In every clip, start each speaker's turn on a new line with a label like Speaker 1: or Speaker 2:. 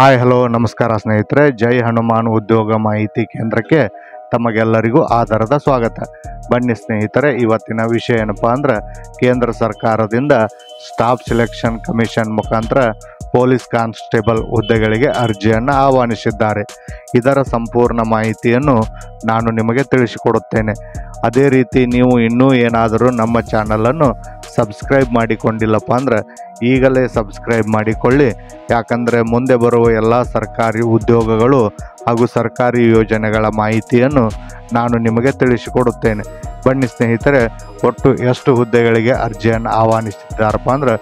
Speaker 1: Hi hello ನಮಸ್ಕಾರ ಸ್ನೇಹಿತರೆ, ಜೈ ಹನುಮಾನ್ ಉದ್ಯೋಗ ಮಾಹಿತಿ ಕೇಂದ್ರಕ್ಕೆ ತಮಗೆಲ್ಲರಿಗೂ ಆಧಾರದ ಸ್ವಾಗತ. ಬನ್ನಿ ಸ್ನೇಹಿತರೆ, ಇವತ್ತಿನ ವಿಷಯ ಏನಪ್ಪ ಅಂದ್ರೆ ಕೇಂದ್ರ ಸರ್ಕಾರದಿಂದ ಸ್ಟಾಫ್ ಸೆಲೆಕ್ಷನ್ ಕಮಿಷನ್ ಮುಖಾಂತರ ಪೊಲೀಸ್ ಕಾನ್ಸ್ಟೇಬಲ್ ಹುದ್ದೆಗಳಿಗೆ ಅರ್ಜಿಯನ್ನು ಆಹ್ವಾನಿಸಿದ್ದಾರೆ. ಇದರ ಸಂಪೂರ್ಣ ಮಾಹಿತಿಯನ್ನು ನಾನು ನಿಮಗೆ ತಿಳಿಸಿಕೊಡುತ್ತೇನೆ. ಅದೇ ರೀತಿ ನೀವು ಇನ್ನೂ ಏನಾದರೂ ನಮ್ಮ ಚಾನಲನ್ನು ಸಬ್ಸ್ಕ್ರೈಬ್ ಮಾಡಿಕೊಂಡಿಲ್ಲಪ್ಪ ಅಂದ್ರೆ ಈಗಲೇ ಸಬ್ಸ್ಕ್ರೈಬ್ ಮಾಡಿಕೊಳ್ಳಿ. ಯಾಕಂದರೆ ಮುಂದೆ ಬರುವ ಎಲ್ಲ ಸರ್ಕಾರಿ ಉದ್ಯೋಗಗಳು ಹಾಗೂ ಸರ್ಕಾರಿ ಯೋಜನೆಗಳ ಮಾಹಿತಿಯನ್ನು ನಾನು ನಿಮಗೆ ತಿಳಿಸಿಕೊಡುತ್ತೇನೆ. ಬನ್ನಿ ಸ್ನೇಹಿತರೆ, ಒಟ್ಟು ಎಷ್ಟು ಹುದ್ದೆಗಳಿಗೆ ಅರ್ಜಿಯನ್ನು ಆಹ್ವಾನಿಸಿದ್ದಾರಪ್ಪ ಅಂದ್ರೆ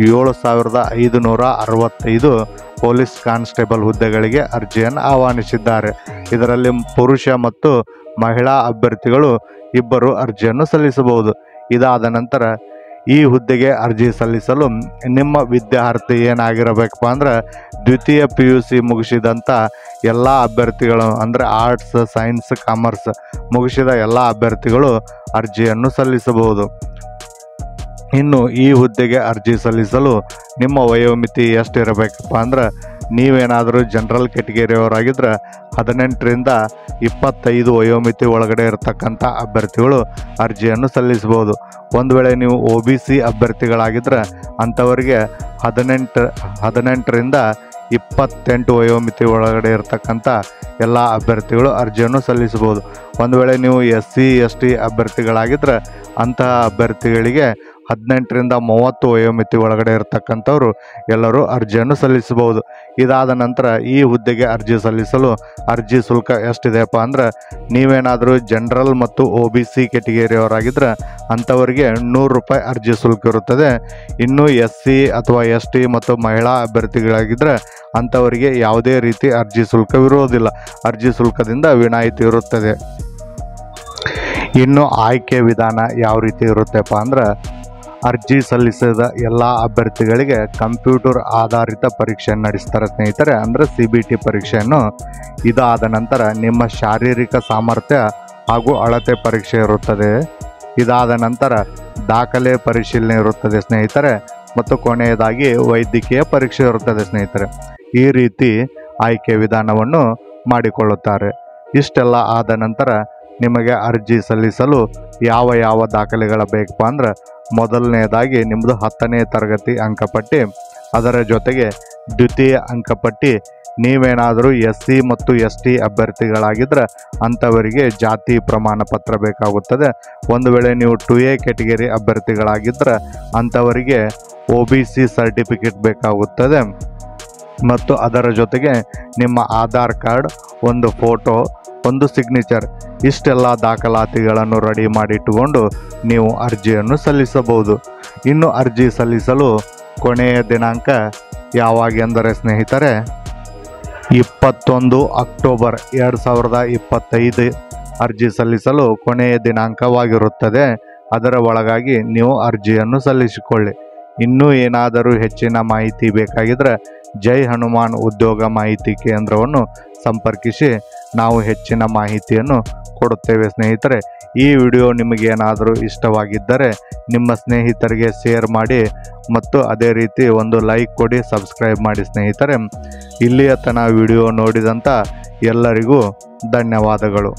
Speaker 1: 7565 ಪೊಲೀಸ್ ಕಾನ್ಸ್ಟೇಬಲ್ ಹುದ್ದೆಗಳಿಗೆ ಅರ್ಜಿಯನ್ನು ಆಹ್ವಾನಿಸಿದ್ದಾರೆ. ಇದರಲ್ಲಿ ಪುರುಷ ಮತ್ತು ಮಹಿಳಾ ಅಭ್ಯರ್ಥಿಗಳು ಇಬ್ಬರು ಅರ್ಜಿಯನ್ನು ಸಲ್ಲಿಸಬಹುದು. ಇದಾದ ನಂತರ ಈ ಹುದ್ದೆಗೆ ಅರ್ಜಿ ಸಲ್ಲಿಸಲು ನಿಮ್ಮ ವಿದ್ಯಾರ್ಥಿ ಏನಾಗಿರಬೇಕಪ್ಪ ಅಂದ್ರೆ ದ್ವಿತೀಯ PUC ಮುಗಿಸಿದಂಥ ಎಲ್ಲ ಅಭ್ಯರ್ಥಿಗಳು ಅಂದರೆ ಆರ್ಟ್ಸ್, ಸೈನ್ಸ್, ಕಾಮರ್ಸ್ ಮುಗಿಸಿದ ಎಲ್ಲ ಅಭ್ಯರ್ಥಿಗಳು ಅರ್ಜಿಯನ್ನು ಸಲ್ಲಿಸಬಹುದು. ಇನ್ನು ಈ ಹುದ್ದೆಗೆ ಅರ್ಜಿ ಸಲ್ಲಿಸಲು ನಿಮ್ಮ ವಯೋಮಿತಿ ಎಷ್ಟಿರಬೇಕಪ್ಪ ಅಂದ್ರೆ ನೀವೇನಾದರೂ ಜನರಲ್ ಕ್ಯಾಟಗರಿಯವರಾಗಿದ್ದರೆ 18ರಿಂದ 25 ವಯೋಮಿತಿ ಒಳಗಡೆ ಇರತಕ್ಕಂಥ ಅಭ್ಯರ್ಥಿಗಳು ಅರ್ಜಿಯನ್ನು ಸಲ್ಲಿಸಬಹುದು. ಒಂದು ವೇಳೆ ನೀವು OBC ಅಭ್ಯರ್ಥಿಗಳಾಗಿದ್ದರೆ ಅಂಥವರಿಗೆ 18ರಿಂದ 28 ವಯೋಮಿತಿ ಒಳಗಡೆ ಇರತಕ್ಕಂಥ ಎಲ್ಲ ಅಭ್ಯರ್ಥಿಗಳು ಅರ್ಜಿಯನ್ನು ಸಲ್ಲಿಸಬಹುದು. ಒಂದು ವೇಳೆ ನೀವು SC ST ಅಭ್ಯರ್ಥಿಗಳಾಗಿದ್ದರೆ ಅಂತಹ ಅಭ್ಯರ್ಥಿಗಳಿಗೆ 18ರಿಂದ 30 ವಯೋಮಿತಿ ಒಳಗಡೆ ಇರತಕ್ಕಂಥವರು ಎಲ್ಲರೂ ಅರ್ಜಿಯನ್ನು ಸಲ್ಲಿಸಬಹುದು. ಇದಾದ ನಂತರ ಈ ಹುದ್ದೆಗೆ ಅರ್ಜಿ ಸಲ್ಲಿಸಲು ಅರ್ಜಿ ಶುಲ್ಕ ಎಷ್ಟಿದೆಯಪ್ಪ ಅಂದ್ರೆ ನೀವೇನಾದರೂ ಜನರಲ್ ಮತ್ತು OBC ಕ್ಯಾಟಗರಿಯವರಾಗಿದ್ದರೆ ಅಂಥವರಿಗೆ 100 ರೂಪಾಯಿ ಅರ್ಜಿ ಶುಲ್ಕ ಇರುತ್ತದೆ. ಇನ್ನು SC ಅಥವಾ ST ಮತ್ತು ಮಹಿಳಾ ಅಭ್ಯರ್ಥಿಗಳಾಗಿದ್ದರೆ ಅಂಥವರಿಗೆ ಯಾವುದೇ ರೀತಿ ಅರ್ಜಿ ಶುಲ್ಕವಿರುವುದಿಲ್ಲ. ಅರ್ಜಿ ಶುಲ್ಕದಿಂದ ವಿನಾಯಿತಿ ಇರುತ್ತದೆ. ಇನ್ನು ಆಯ್ಕೆ ವಿಧಾನ ಯಾವ ರೀತಿ ಇರುತ್ತೆಪ್ಪ ಅಂದ್ರೆ ಅರ್ಜಿ ಸಲ್ಲಿಸಿದ ಎಲ್ಲ ಅಭ್ಯರ್ಥಿಗಳಿಗೆ ಕಂಪ್ಯೂಟರ್ ಆಧಾರಿತ ಪರೀಕ್ಷೆಯನ್ನು ನಡೆಸ್ತಾರೆ ಸ್ನೇಹಿತರೆ, ಅಂದರೆ CBT ಪರೀಕ್ಷೆಯನ್ನು. ಇದಾದ ನಂತರ ನಿಮ್ಮ ಶಾರೀರಿಕ ಸಾಮರ್ಥ್ಯ ಹಾಗೂ ಅಳತೆ ಪರೀಕ್ಷೆ ಇರುತ್ತದೆ. ಇದಾದ ನಂತರ ದಾಖಲೆ ಪರಿಶೀಲನೆ ಇರುತ್ತದೆ ಸ್ನೇಹಿತರೆ, ಮತ್ತು ಕೊನೆಯದಾಗಿ ವೈದ್ಯಕೀಯ ಪರೀಕ್ಷೆ ಇರುತ್ತದೆ ಸ್ನೇಹಿತರೆ. ಈ ರೀತಿ ಆಯ್ಕೆ ವಿಧಾನವನ್ನು ಮಾಡಿಕೊಳ್ಳುತ್ತಾರೆ. ಇಷ್ಟೆಲ್ಲ ಆದ ನಂತರ ನಿಮಗೆ ಅರ್ಜಿ ಸಲ್ಲಿಸಲು ಯಾವ ದಾಖಲೆಗಳ ಬೇಕಪ್ಪ ಅಂದ್ರೆ ಮೊದಲನೇದಾಗಿ ನಿಮ್ಮದು 10ನೇ ತರಗತಿ ಅಂಕಪಟ್ಟಿ, ಅದರ ಜೊತೆಗೆ ದ್ವಿತೀಯ ಅಂಕಪಟ್ಟಿ. ನೀವೇನಾದರೂ SC ಮತ್ತು ST ಅಭ್ಯರ್ಥಿಗಳಾಗಿದ್ದರೆ ಅಂಥವರಿಗೆ ಜಾತಿ ಪ್ರಮಾಣ ಪತ್ರ ಬೇಕಾಗುತ್ತದೆ. ಒಂದು ವೇಳೆ ನೀವು 2A ಕ್ಯಾಟಗರಿ ಅಭ್ಯರ್ಥಿಗಳಾಗಿದ್ದರೆ ಅಂಥವರಿಗೆ OBC ಸರ್ಟಿಫಿಕೇಟ್ ಬೇಕಾಗುತ್ತದೆ. ಮತ್ತು ಅದರ ಜೊತೆಗೆ ನಿಮ್ಮ ಆಧಾರ್ ಕಾರ್ಡ್, ಒಂದು ಫೋಟೋ, ಒಂದು ಸಿಗ್ನೇಚರ್, ಇಷ್ಟೆಲ್ಲ ದಾಖಲಾತಿಗಳನ್ನು ರೆಡಿ ಮಾಡಿಟ್ಟುಕೊಂಡು ನೀವು ಅರ್ಜಿಯನ್ನು ಸಲ್ಲಿಸಬಹುದು. ಇನ್ನು ಅರ್ಜಿ ಸಲ್ಲಿಸಲು ಕೊನೆಯ ದಿನಾಂಕ ಯಾವಾಗೆಂದರೆ ಸ್ನೇಹಿತರೆ 21 ಅಕ್ಟೋಬರ್ 2025 ಅರ್ಜಿ ಸಲ್ಲಿಸಲು ಕೊನೆಯ ದಿನಾಂಕವಾಗಿರುತ್ತದೆ. ಅದರ ಒಳಗಾಗಿ ನೀವು ಅರ್ಜಿಯನ್ನು ಸಲ್ಲಿಸಿಕೊಳ್ಳಿ. ಇನ್ನೂ ಏನಾದರೂ ಹೆಚ್ಚಿನ ಮಾಹಿತಿ ಬೇಕಾಗಿದ್ದರೆ ಜೈ ಹನುಮಾನ್ ಉದ್ಯೋಗ ಮಾಹಿತಿ ಕೇಂದ್ರವನ್ನು ಸಂಪರ್ಕಿಸಿ ನಾವು ಹೆಚ್ಚಿನ ಮಾಹಿತಿಯನ್ನು ಕೊಡುತ್ತೇವೆ ಸ್ನೇಹಿತರೆ. ಈ ವಿಡಿಯೋ ನಿಮಗೇನಾದರೂ ಇಷ್ಟವಾಗಿದ್ದರೆ ನಿಮ್ಮ ಸ್ನೇಹಿತರಿಗೆ ಶೇರ್ ಮಾಡಿ ಮತ್ತು ಅದೇ ರೀತಿ ಒಂದು ಲೈಕ್ ಕೊಡಿ, ಸಬ್ಸ್ಕ್ರೈಬ್ ಮಾಡಿ ಸ್ನೇಹಿತರೆ. ಇಲ್ಲಿಯ ತನಕ ವಿಡಿಯೋ ನೋಡಿದಂಥ ಎಲ್ಲರಿಗೂ ಧನ್ಯವಾದಗಳು.